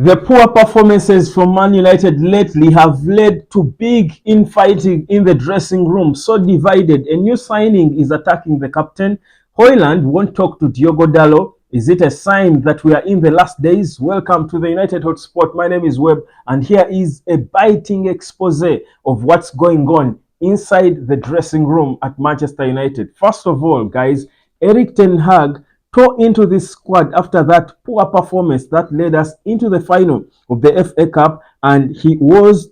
The poor performances from Man United lately have led to big infighting in the dressing room, so divided. A new signing is attacking the captain. HOJLUND won't talk to Diogo Dalot. Is it a sign that we are in the last days? Welcome to the United Hotspot. My name is Webb, and here is a biting expose of what's going on inside the dressing room at Manchester United. First of all, guys, Erik ten Hag tore into this squad after that poor performance that led us into the final of the FA Cup, and he was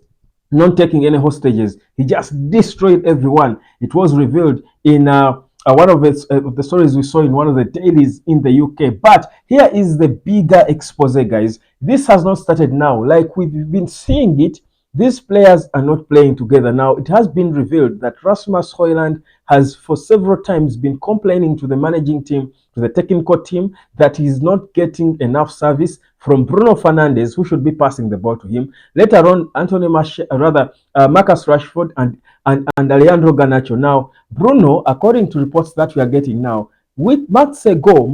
not taking any hostages. He just destroyed everyone. It was revealed in one of the stories we saw in one of the dailies in the UK. But here is the bigger expose, guys. This has not started now. Like we've been seeing it, these players are not playing together. Now, it has been revealed that Rasmus HOJLUND has for several times been complaining to the managing team, to the technical team, that he's not getting enough service from Bruno Fernandes, who should be passing the ball to him. Later on, Marcus Rashford and Alejandro Garnacho. Now, Bruno, according to reports that we are getting now, with months ago,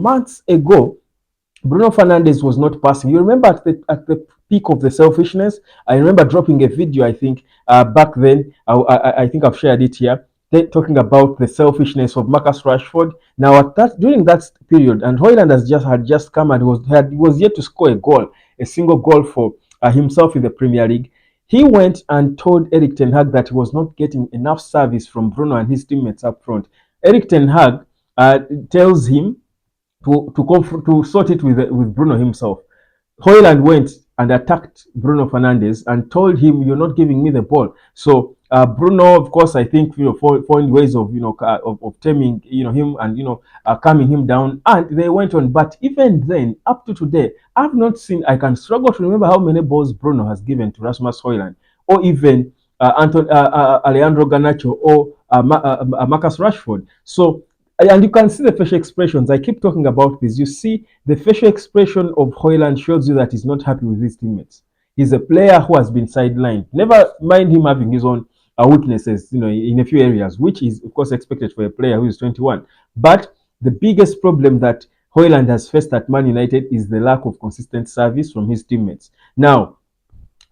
Bruno Fernandes was not passing. You remember at the peak of the selfishness, I remember dropping a video, I think, back then. I think I've shared it here, talking about the selfishness of Marcus Rashford. Now, during that period, and HOJLUND had just come and was yet to score a single goal for himself in the Premier League. He went and told Erik ten Hag that he was not getting enough service from Bruno and his teammates up front. Erik ten Hag tells him to sort it with Bruno himself. HOJLUND went and attacked Bruno Fernandes and told him, "You're not giving me the ball." So Bruno, of course, I think found ways of of taming him and calming him down, and they went on. But even then, up to today, I've not seen. I can struggle to remember how many balls Bruno has given to Rasmus HOJLUND, or even Alejandro Garnacho, or Marcus Rashford. So. And you can see the facial expressions. I keep talking about this. You see, the facial expression of HOJLUND shows you that he's not happy with his teammates. He's a player who has been sidelined. Never mind him having his own weaknesses, in a few areas, which is, of course, expected for a player who is 21. But the biggest problem that HOJLUND has faced at Man United is the lack of consistent service from his teammates. Now,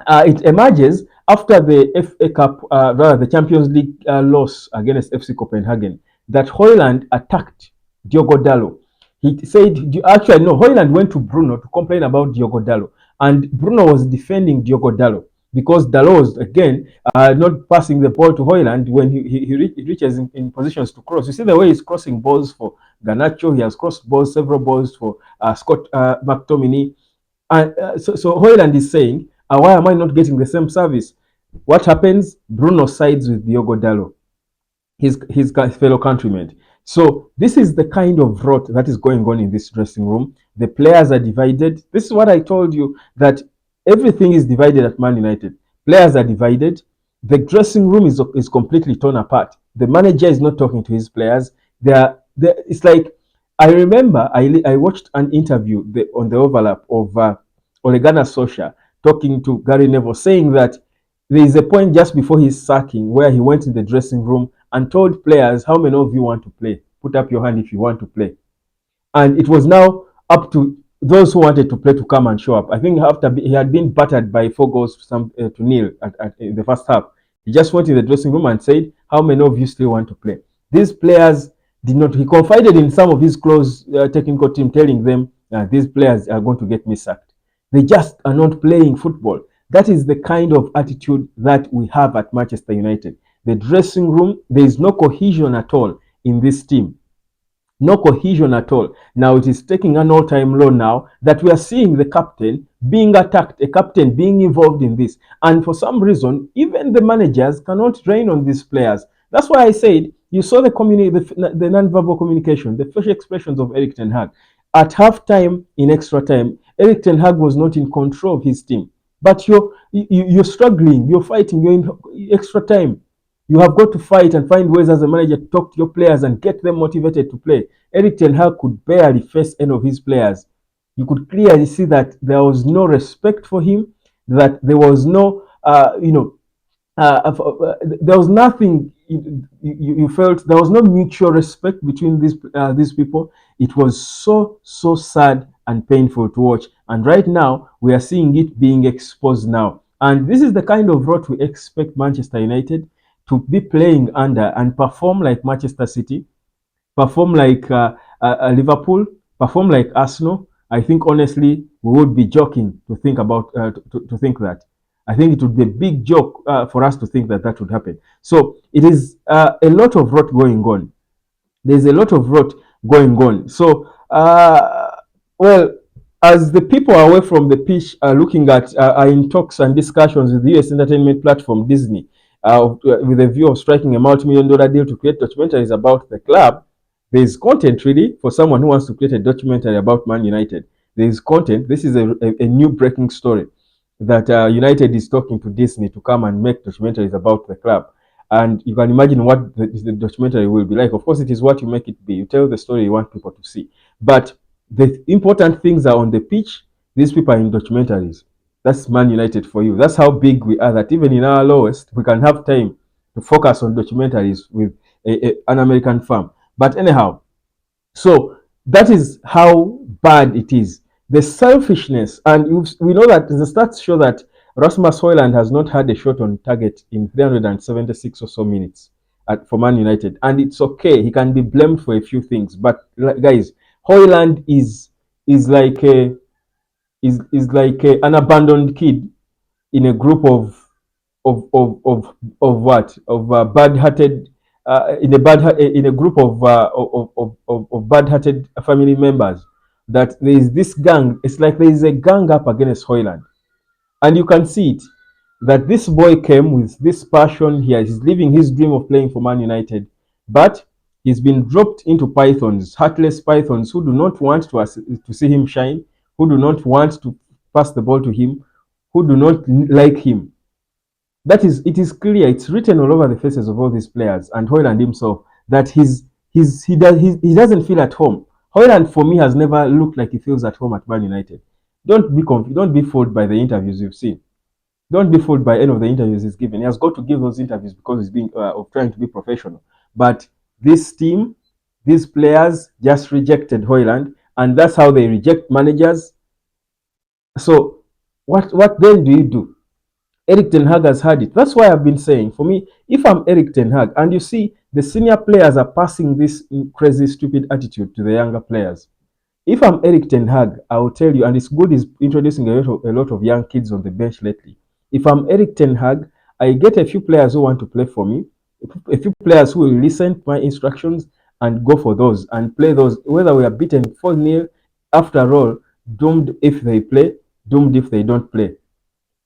it emerges after the FA Cup, rather the Champions League loss against FC Copenhagen, that HOJLUND attacked Diogo Dalot. He said, actually, no, HOJLUND went to Bruno to complain about Diogo Dalot. And Bruno was defending Diogo Dalot because Dalot was, again, not passing the ball to HOJLUND when he reaches in positions to cross. You see the way he's crossing balls for Garnacho. He has crossed several balls for Scott McTominay. And so HOJLUND is saying, why am I not getting the same service? What happens? Bruno sides with Diogo Dalot, his fellow countrymen. So this is the kind of rot that is going on in this dressing room. The players are divided. This is what I told you, that everything is divided at Man United. Players are divided. The dressing room is completely torn apart. The manager is not talking to his players. It's like, I remember I watched an interview on the overlap of Ole Gunnar Solskjaer talking to Gary Neville, saying that there is a point just before his sacking where he went in the dressing room and told players, "How many of you want to play? Put up your hand if you want to play." And it was now up to those who wanted to play to come and show up. I think after he had been battered by 4-0 in the first half, he just went in the dressing room and said, "How many of you still want to play?" These players did not. He confided in some of his close technical team, telling them, "These players are going to get me sacked. They just are not playing football." That is the kind of attitude that we have at Manchester United. The dressing room, there is no cohesion at all in this team. No cohesion at all. Now it is taking an all-time low now that we are seeing the captain being attacked, a captain being involved in this. And for some reason, even the managers cannot rain on these players. That's why I said, you saw the non-verbal communication, the facial expressions of Erik ten Hag. At half-time, in extra time, Erik ten Hag was not in control of his team. But you're struggling, you're fighting, you're in extra time. You have got to fight and find ways as a manager to talk to your players and get them motivated to play. Erik ten Hag could barely face any of his players. You could clearly see that there was no respect for him, that there was no, there was nothing. You felt there was no mutual respect between these people. It was so sad and painful to watch. And right now, we are seeing it being exposed now. And this is the kind of rot we expect Manchester United to be playing under and perform like Manchester City, perform like Liverpool, perform like Arsenal. I think honestly, we would be joking to think about to think that. I think it would be a big joke for us to think that that would happen. So it is a lot of rot going on. There's a lot of rot going on. So, well, as the people away from the pitch are looking at, are in talks and discussions with the US entertainment platform Disney, with a view of striking a multi-million dollar deal to create documentaries about the club. There is content really for someone who wants to create a documentary about Man United. There is content. This is a new breaking story that United is talking to Disney to come and make documentaries about the club. And you can imagine what the documentary will be like. Of course, it is what you make it be. You tell the story you want people to see. But the important things are on the pitch. These people are in documentaries. That's Man United for you. That's how big we are, that even in our lowest, we can have time to focus on documentaries with an American firm. But anyhow, so that is how bad it is. The selfishness, and we know that the stats show that Rasmus Højlund has not had a shot on target in 376 or so minutes for Man United, and it's okay. He can be blamed for a few things, but guys, Højlund is like an abandoned kid in a group of what bad-hearted in a group of bad-hearted family members, that there is this gang. It's like there is a gang up against Højlund, and you can see it, that this boy came with this passion here. He's living his dream of playing for Man United, but he's been dropped into pythons, heartless pythons, who do not want to see him shine, who do not want to pass the ball to him, who do not like him. That is, it is clear, it's written all over the faces of all these players and Højlund himself, that he doesn't feel at home. Højlund for me has never looked like he feels at home at Man United. Don't be confused, don't be fooled by the interviews you've seen. Don't be fooled by any of the interviews he's given. He has got to give those interviews because he's being of trying to be professional. But this team, these players just rejected Højlund, and that's how they reject managers. So what then do you do? Eric Ten Hag has had it. That's why I've been saying, for me, if I'm Eric Ten Hag, and you see the senior players are passing this crazy, stupid attitude to the younger players. If I'm Eric Ten Hag, I will tell you, and it's good he's introducing a lot of young kids on the bench lately. If I'm Eric Ten Hag, I get a few players who want to play for me, a few players who will listen to my instructions and go for those and play those, whether we are beaten 4-0, after all, doomed if they play, doomed if they don't play.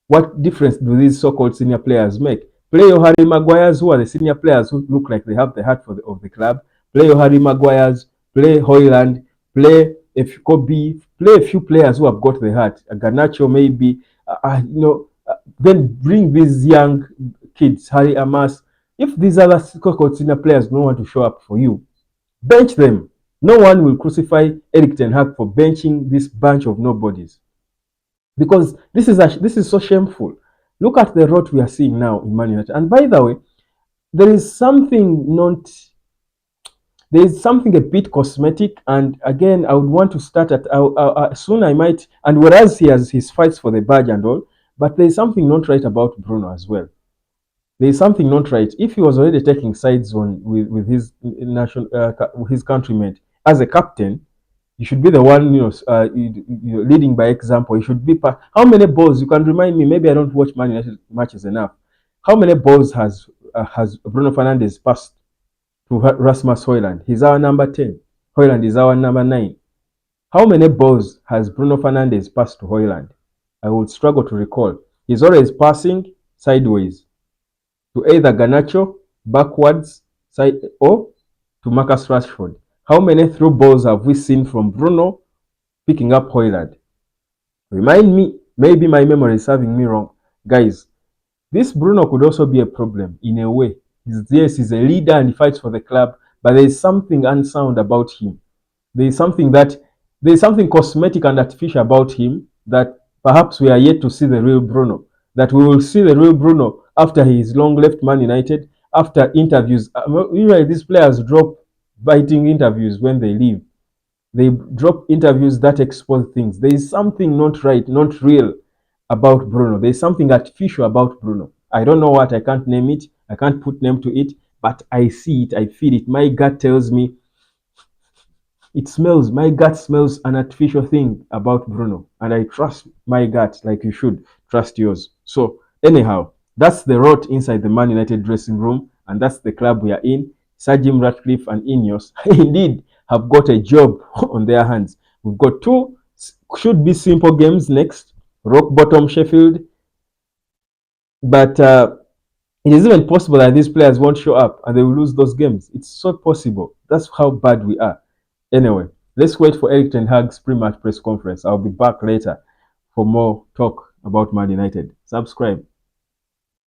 What difference do these so-called senior players make? Play your Harry Maguires, who are the senior players who look like they have the heart of the club. Play your Harry Maguires, play Højlund, play Kobe, play a few players who have got the heart. Garnacho maybe, then bring these young kids, Harry Amas. If these other so-called senior players don't want to show up for you, bench them. No one will crucify Eric Ten Hag for benching this bunch of nobodies. Because this is so shameful. Look at the rot we are seeing now in Man United. And by the way, there is something a bit cosmetic. And again, I would want to start at soon. I might, and whereas he has his fights for the badge and all, but there is something not right about Bruno as well. There is something not right. If he was already taking sides with his his countrymen as a captain, you should be the one, leading by example. You should be how many balls, you can remind me, maybe I don't watch Man United matches enough. How many balls has Bruno Fernandes passed to Rasmus Højlund? He's our number 10. Højlund is our number 9. How many balls has Bruno Fernandes passed to Højlund? I would struggle to recall. He's always passing sideways to either Garnacho, backwards, or to Marcus Rashford. How many through balls have we seen from Bruno picking up Højlund? Remind me, maybe my memory is serving me wrong. Guys, this Bruno could also be a problem in a way. Yes, he's a leader and he fights for the club, but there is something unsound about him. There is something cosmetic and artificial about him that perhaps we are yet to see the real Bruno. That we will see the real Bruno after he is long left Man United, after interviews. Usually these players drop biting interviews when they leave. They drop interviews that expose things. There is something not right, not real about Bruno. There is something artificial about Bruno. I don't know what, I can't name it. I can't put name to it, but I see it, I feel it. My gut tells me it smells, my gut smells an artificial thing about Bruno. And I trust my gut like you should trust yours. So, anyhow, that's the rot inside the Man United dressing room, and that's the club we are in. Sir Jim Ratcliffe and Ineos indeed have got a job on their hands. We've got two, should be simple games next. Rock bottom Sheffield, but it is even possible that these players won't show up and they will lose those games. It's so possible. That's how bad we are. Anyway, let's wait for Eric Ten Hag's pre-match press conference. I'll be back later for more talk about Man United. Subscribe.